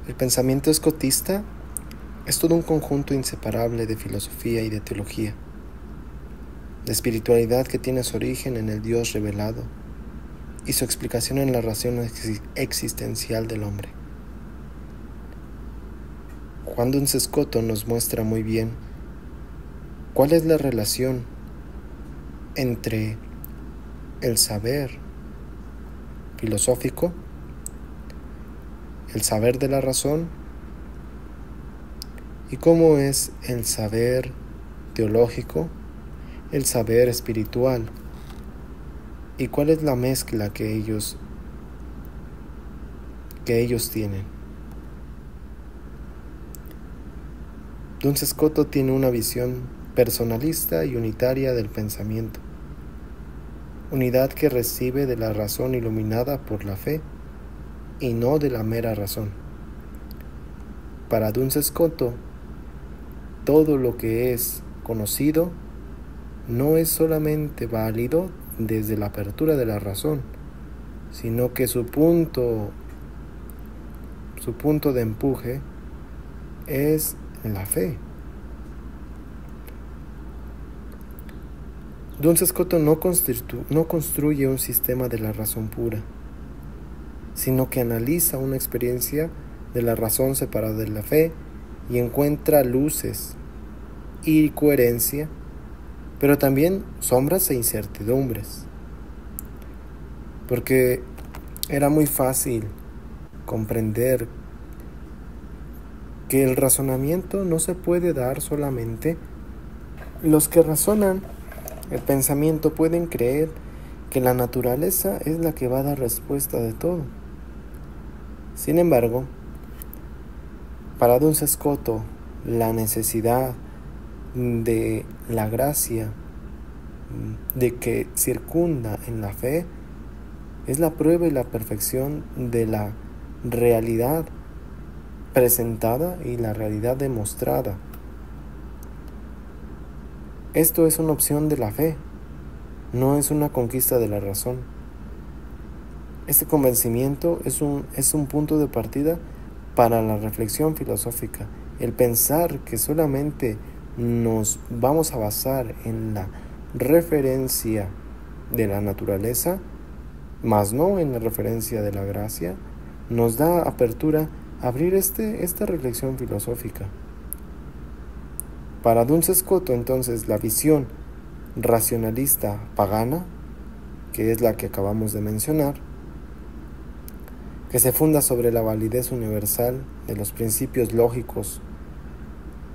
El pensamiento escotista es todo un conjunto inseparable de filosofía y de teología, de espiritualidad que tiene su origen en el Dios revelado y su explicación en la razón existencial del hombre. Juan Duns Scoto nos muestra muy bien cuál es la relación entre el saber filosófico, el saber de la razón, y cómo es el saber teológico, el saber espiritual, y cuál es la mezcla que ellos tienen. Duns Scoto tiene una visión personalista y unitaria del pensamiento, unidad que recibe de la razón iluminada por la fe y no de la mera razón. Para Duns Scoto, todo lo que es conocido no es solamente válido desde la apertura de la razón, sino que su punto de empuje es la fe. Duns Scoto no construye un sistema de la razón pura, sino que analiza una experiencia de la razón separada de la fe y encuentra luces y coherencia, pero también sombras e incertidumbres, porque era muy fácil comprender que el razonamiento no se puede dar solamente. Los que razonan el pensamiento pueden creer que la naturaleza es la que va a dar respuesta de todo. Sin embargo, para Duns Scoto, la necesidad de la gracia de que circunda en la fe es la prueba y la perfección de la realidad presentada y la realidad demostrada. Esto es una opción de la fe, no es una conquista de la razón. Este convencimiento es un punto de partida para la reflexión filosófica, el pensar que solamente nos vamos a basar en la referencia de la naturaleza, más no en la referencia de la gracia, nos da apertura a abrir esta reflexión filosófica. Para Duns Scoto, entonces, la visión racionalista pagana, que es la que acabamos de mencionar, que se funda sobre la validez universal de los principios lógicos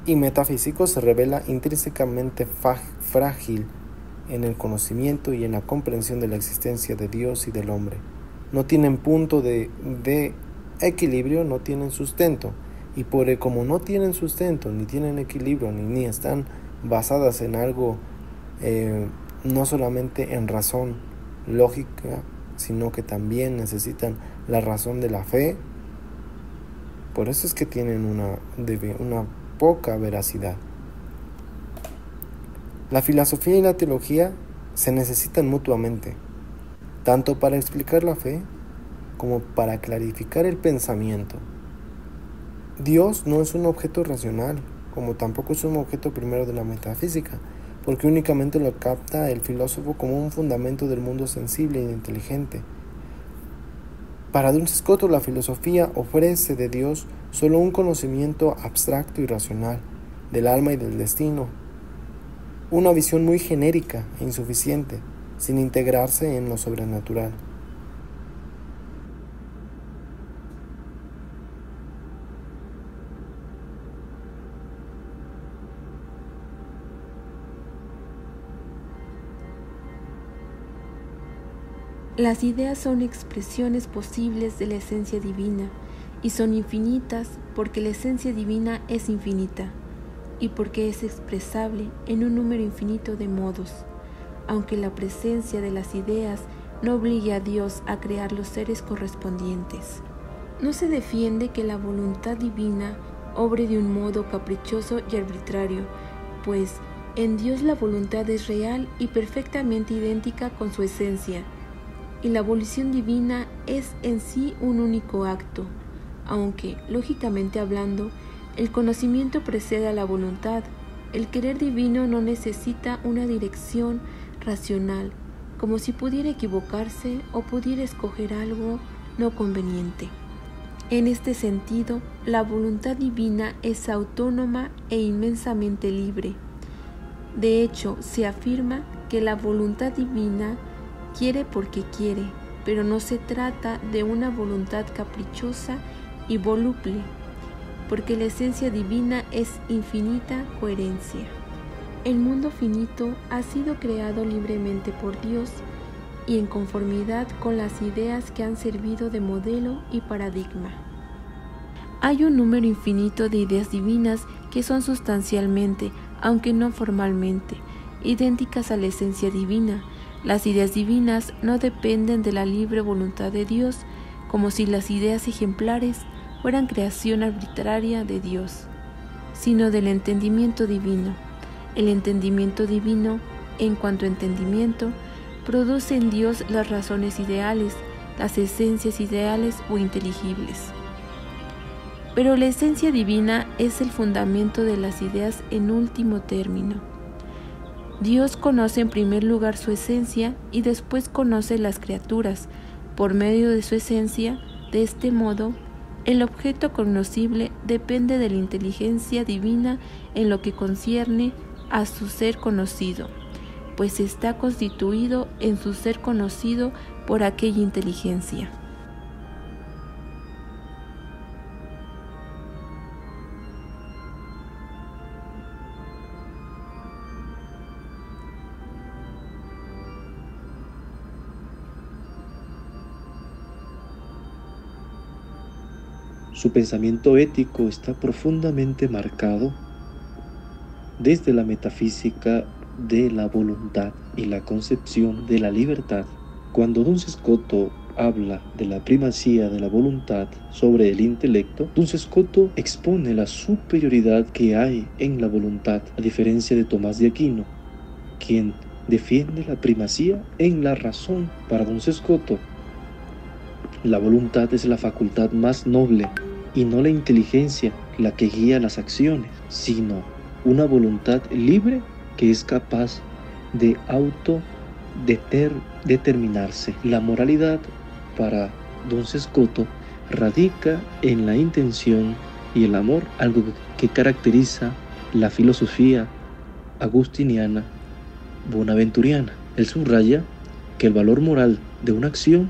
y metafísicos, se revela intrínsecamente frágil en el conocimiento y en la comprensión de la existencia de Dios y del hombre. No tienen punto de equilibrio, no tienen sustento, y como no tienen sustento, ni tienen equilibrio, ni están basadas en algo, no solamente en razón lógica, sino que también necesitan la razón de la fe, por eso es que tienen una poca veracidad. La filosofía y la teología se necesitan mutuamente, tanto para explicar la fe como para clarificar el pensamiento. Dios no es un objeto racional, como tampoco es un objeto primero de la metafísica, porque únicamente lo capta el filósofo como un fundamento del mundo sensible e inteligente. Para Duns Scoto, la filosofía ofrece de Dios solo un conocimiento abstracto y racional del alma y del destino, una visión muy genérica e insuficiente, sin integrarse en lo sobrenatural. Las ideas son expresiones posibles de la esencia divina y son infinitas porque la esencia divina es infinita y porque es expresable en un número infinito de modos, aunque la presencia de las ideas no obligue a Dios a crear los seres correspondientes. No se defiende que la voluntad divina obre de un modo caprichoso y arbitrario, pues en Dios la voluntad es real y perfectamente idéntica con su esencia, y la volición divina es en sí un único acto, aunque, lógicamente hablando, el conocimiento precede a la voluntad. El querer divino no necesita una dirección racional, como si pudiera equivocarse o pudiera escoger algo no conveniente. En este sentido, la voluntad divina es autónoma e inmensamente libre. De hecho, se afirma que la voluntad divina quiere porque quiere, pero no se trata de una voluntad caprichosa y voluble, porque la esencia divina es infinita coherencia. El mundo finito ha sido creado libremente por Dios y en conformidad con las ideas que han servido de modelo y paradigma. Hay un número infinito de ideas divinas que son sustancialmente, aunque no formalmente, idénticas a la esencia divina. Las ideas divinas no dependen de la libre voluntad de Dios, como si las ideas ejemplares fueran creación arbitraria de Dios, sino del entendimiento divino. El entendimiento divino, en cuanto a entendimiento, produce en Dios las razones ideales, las esencias ideales o inteligibles. Pero la esencia divina es el fundamento de las ideas en último término. Dios conoce en primer lugar su esencia y después conoce las criaturas por medio de su esencia. De este modo, el objeto conocible depende de la inteligencia divina en lo que concierne a su ser conocido, pues está constituido en su ser conocido por aquella inteligencia. Su pensamiento ético está profundamente marcado desde la metafísica de la voluntad y la concepción de la libertad. Cuando Duns Scoto habla de la primacía de la voluntad sobre el intelecto, Duns Scoto expone la superioridad que hay en la voluntad, a diferencia de Tomás de Aquino, quien defiende la primacía en la razón. Para Duns Scoto, la voluntad es la facultad más noble y no la inteligencia la que guía las acciones, sino una voluntad libre que es capaz de autodeterminarse. La moralidad para Duns Scoto radica en la intención y el amor, algo que caracteriza la filosofía agustiniana bonaventuriana. Él subraya que el valor moral de una acción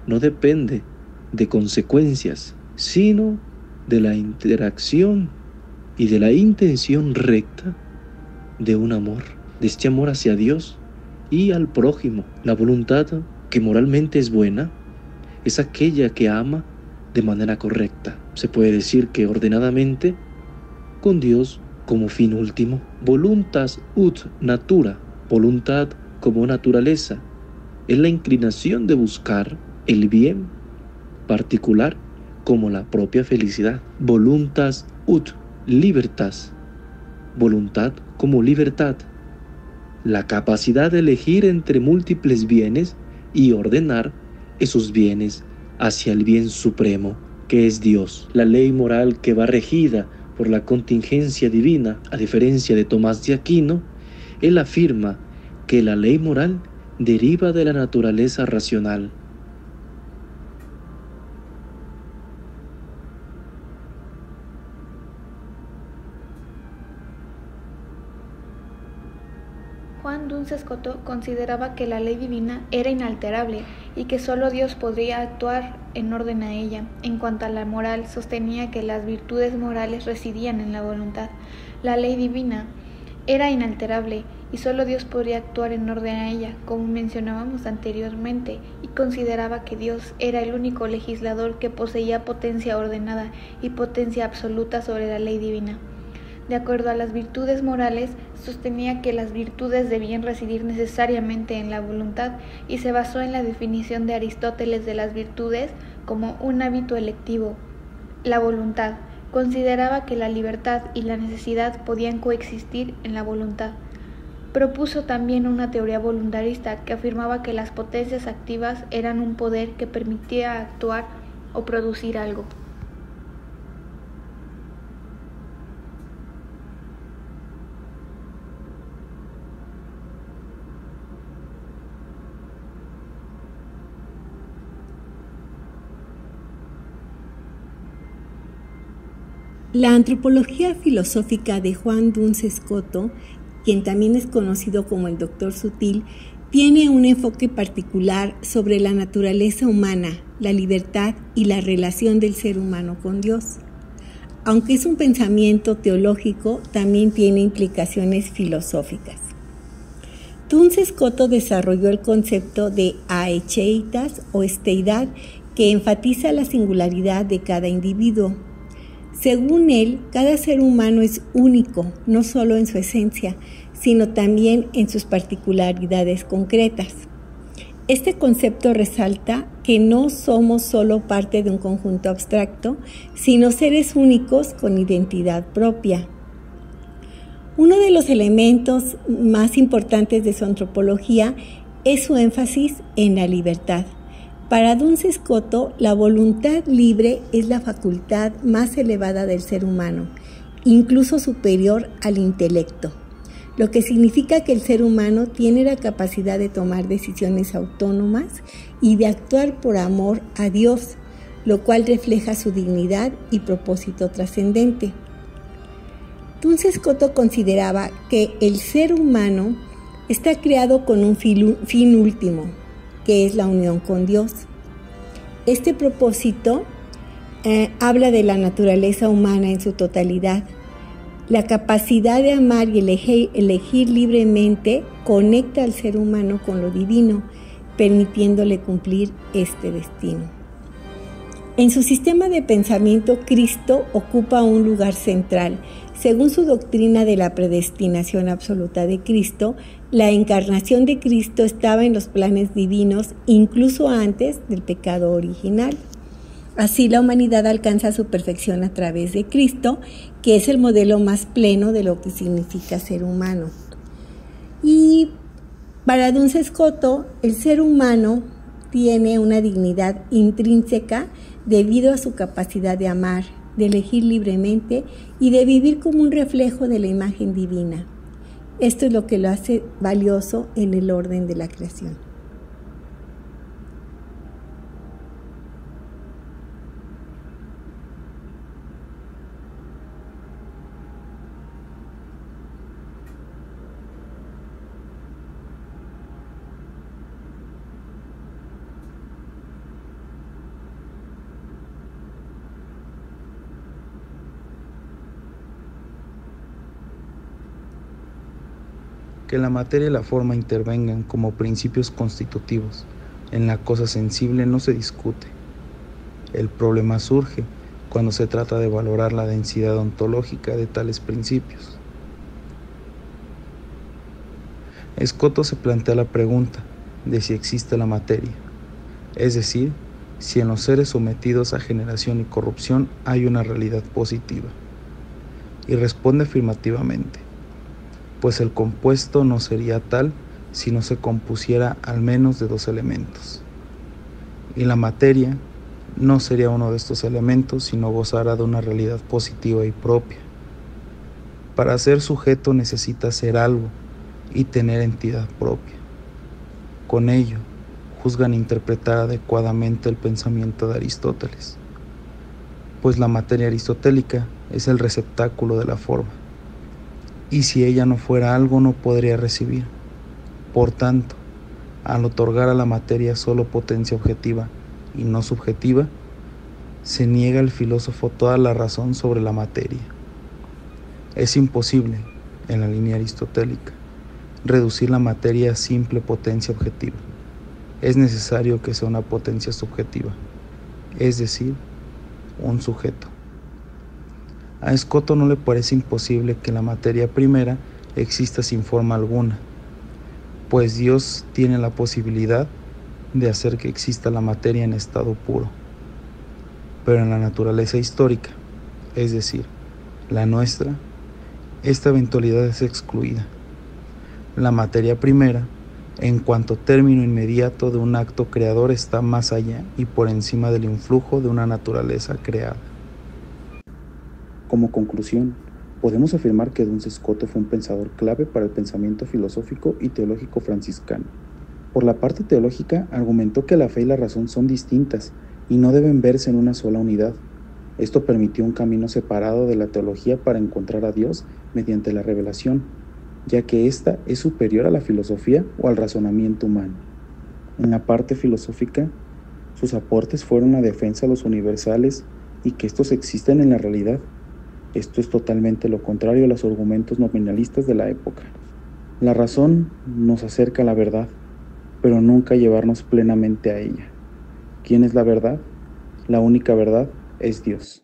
no depende de consecuencias, sino de la interacción y de la intención recta de un amor, de este amor hacia Dios y al prójimo. La voluntad que moralmente es buena es aquella que ama de manera correcta. Se puede decir que ordenadamente, con Dios como fin último. Voluntas ut natura, voluntad como naturaleza, es la inclinación de buscar el bien particular como la propia felicidad. Voluntas ut libertas, voluntad como libertad, la capacidad de elegir entre múltiples bienes y ordenar esos bienes hacia el bien supremo, que es Dios. La ley moral que va regida por la contingencia divina, a diferencia de Tomás de Aquino, él afirma que la ley moral deriva de la naturaleza racional. Juan Duns Scoto consideraba que la ley divina era inalterable y que solo Dios podría actuar en orden a ella. En cuanto a la moral, sostenía que las virtudes morales residían en la voluntad. La ley divina era inalterable y solo Dios podría actuar en orden a ella, como mencionábamos anteriormente, y consideraba que Dios era el único legislador que poseía potencia ordenada y potencia absoluta sobre la ley divina. De acuerdo a las virtudes morales, sostenía que las virtudes debían residir necesariamente en la voluntad y se basó en la definición de Aristóteles de las virtudes como un hábito electivo. La voluntad. Consideraba que la libertad y la necesidad podían coexistir en la voluntad. Propuso también una teoría voluntarista que afirmaba que las potencias activas eran un poder que permitía actuar o producir algo. La antropología filosófica de Juan Duns Scoto, quien también es conocido como el Doctor Sutil, tiene un enfoque particular sobre la naturaleza humana, la libertad y la relación del ser humano con Dios. Aunque es un pensamiento teológico, también tiene implicaciones filosóficas. Duns Scoto desarrolló el concepto de aecheitas o esteidad, que enfatiza la singularidad de cada individuo. Según él, cada ser humano es único, no solo en su esencia, sino también en sus particularidades concretas. Este concepto resalta que no somos solo parte de un conjunto abstracto, sino seres únicos con identidad propia. Uno de los elementos más importantes de su antropología es su énfasis en la libertad. Para Duns Scoto, la voluntad libre es la facultad más elevada del ser humano, incluso superior al intelecto, lo que significa que el ser humano tiene la capacidad de tomar decisiones autónomas y de actuar por amor a Dios, lo cual refleja su dignidad y propósito trascendente. Duns Scoto consideraba que el ser humano está creado con un fin último, que es la unión con Dios. Este propósito habla de la naturaleza humana en su totalidad. La capacidad de amar y elegir libremente conecta al ser humano con lo divino, permitiéndole cumplir este destino. En su sistema de pensamiento, Cristo ocupa un lugar central. Según su doctrina de la predestinación absoluta de Cristo, la encarnación de Cristo estaba en los planes divinos incluso antes del pecado original. Así, la humanidad alcanza su perfección a través de Cristo, que es el modelo más pleno de lo que significa ser humano. Y para Duns Scoto, el ser humano tiene una dignidad intrínseca debido a su capacidad de amar, de elegir libremente y de vivir como un reflejo de la imagen divina. Esto es lo que lo hace valioso en el orden de la creación. Que la materia y la forma intervengan como principios constitutivos en la cosa sensible no se discute. El problema surge cuando se trata de valorar la densidad ontológica de tales principios. Scoto se plantea la pregunta de si existe la materia, es decir, si en los seres sometidos a generación y corrupción hay una realidad positiva, y responde afirmativamente, pues el compuesto no sería tal si no se compusiera al menos de dos elementos, y la materia no sería uno de estos elementos si no gozara de una realidad positiva y propia. Para ser sujeto necesita ser algo y tener entidad propia. Con ello, juzgan interpretar adecuadamente el pensamiento de Aristóteles, pues la materia aristotélica es el receptáculo de la forma, y si ella no fuera algo no podría recibir. Por tanto, al otorgar a la materia solo potencia objetiva y no subjetiva, se niega al filósofo toda la razón sobre la materia. Es imposible, en la línea aristotélica, reducir la materia a simple potencia objetiva. Es necesario que sea una potencia subjetiva, es decir, un sujeto. A Scoto no le parece imposible que la materia primera exista sin forma alguna, pues Dios tiene la posibilidad de hacer que exista la materia en estado puro. Pero en la naturaleza histórica, es decir, la nuestra, esta eventualidad es excluida. La materia primera, en cuanto término inmediato de un acto creador, está más allá y por encima del influjo de una naturaleza creada. Como conclusión, podemos afirmar que Duns Scoto fue un pensador clave para el pensamiento filosófico y teológico franciscano. Por la parte teológica, argumentó que la fe y la razón son distintas y no deben verse en una sola unidad. Esto permitió un camino separado de la teología para encontrar a Dios mediante la revelación, ya que ésta es superior a la filosofía o al razonamiento humano. En la parte filosófica, sus aportes fueron la defensa de los universales y que estos existen en la realidad. Esto es totalmente lo contrario a los argumentos nominalistas de la época. La razón nos acerca a la verdad, pero nunca llevarnos plenamente a ella. ¿Quién es la verdad? La única verdad es Dios.